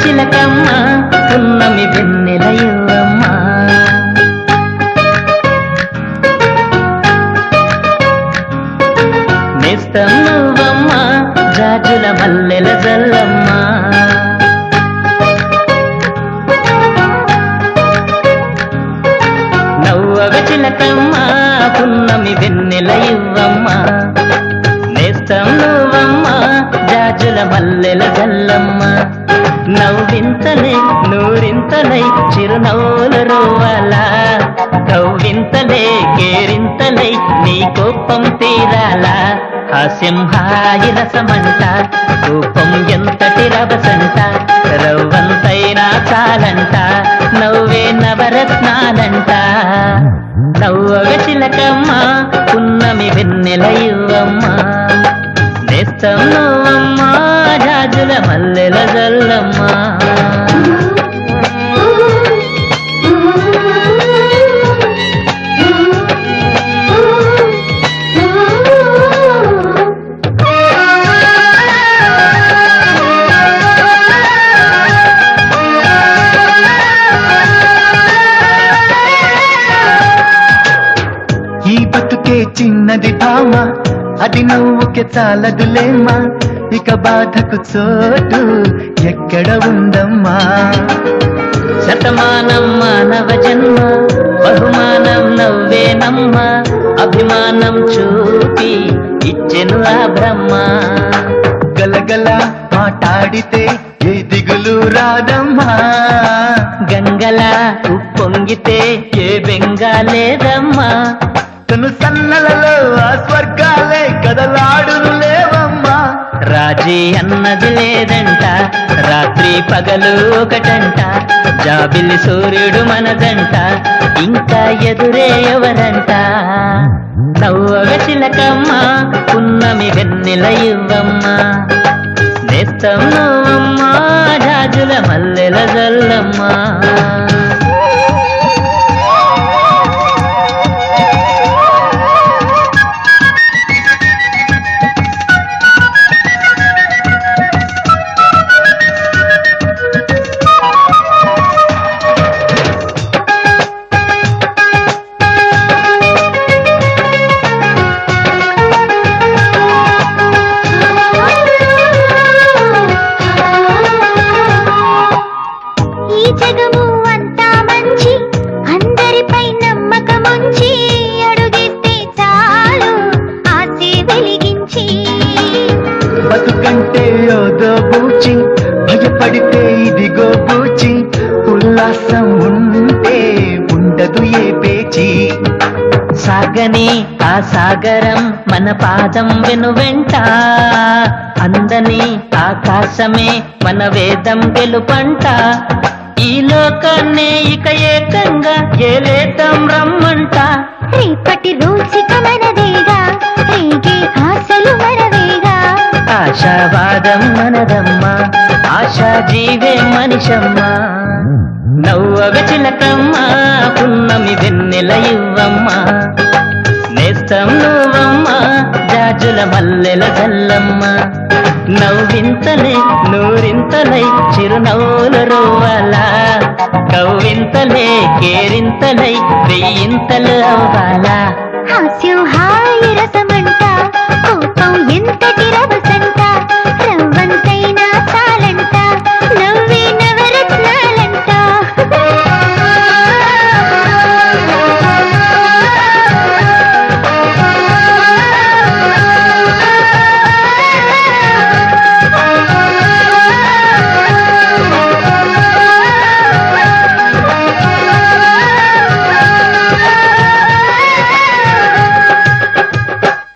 చిలకమ్మ పున్నమి వెన్నెల యువమ్మ. నేస్తం నువ్వమ్మ జాజుల మల్లెల జల్లమ్మ. నవ్వగ చిలకమ్మ పున్నమి వెన్నెల యువమ్మ. నేస్తం నువ్వమ్మ జాజుల మల్లెల జల్లమ్మ. నవ్వింతలై నూరింతలై చిరునవ్వుల రోవాలా. కవ్వింతలే కేరింతలై నీ కోపం తీరాలా. హాస్యం హాయి రసమంట కోపం ఎంతటి రవసంట. రవ్వంతైనా చాలంట నవ్వే నవరత్నాలంట. నవ్వగ చిలకమ్మ పున్నమి వెన్నెల యువమ్మ. నేస్తం నువ్వమ్మ జాజుల మల్లెల జల్లమ్మ. ఈ బతుకే చిన్నది భామ అది నువ్వుకే చాలదులేమ్మా. ఇక బాధకు చోటు ఎక్కడ ఉందమ్మా. శతమానం మానవ జన్మ బహుమానం నవ్వేనమ్మ. అభిమానం చూపి ఇచ్చెను ఆ బ్రహ్మ. గలగల మాట్లాడితే ఏ దిగులు రాదమ్మా. గంగల ఉప్పొంగితే ఏ బెంగా లేదమ్మా. తను సన్నలలో ఆ స్వర్గాలే కదలాడును లేవమ్మా. రాజీ అన్నది లేదంట రాత్రి పగలు ఒకటంట. జాబిల్లి సూర్యుడు మనదంట ఇంకా ఎదురే ఎవరంట. నవ్వగ చిలకమ్మ పున్నమి వెన్నెల యువమ్మ. నేస్తం నువ్వమ్మ జాజుల మల్లెల జల్లమ్మ. బతుకంటే యోదో బూచి భయపడితే ఇదిగో బూచి. ఉల్లాసం ఉంటే ఉండదు ఏ పేచి. సాగని ఆ సాగరం మన పాదం వెనువెంట. అందని ఆకాశమే మన వేదం గెలుపంట. ఈ లోకాన్నే ఇక ఏకంగా ఏలేతం రమ్మంట. రేపటి రోజుక మనదేగా రేగే ఆశలు మనవేగా. ఆశావాదం మనదమ్మా ఆశా జీవే మనిషమ్మ. నవ్వగ చిలకమ్మ పున్నమి వెన్నెల యువమ్మ. నేస్తం నువ్వమ్మ జాజుల మల్లెల జల్లమ్మ. నవ్వింతలే నూరింతలై చిరునవ్వుల రోవాలా. కవ్వింతలే కేరింతలై వెయ్యింతలు అవ్వాలా. హాస్యం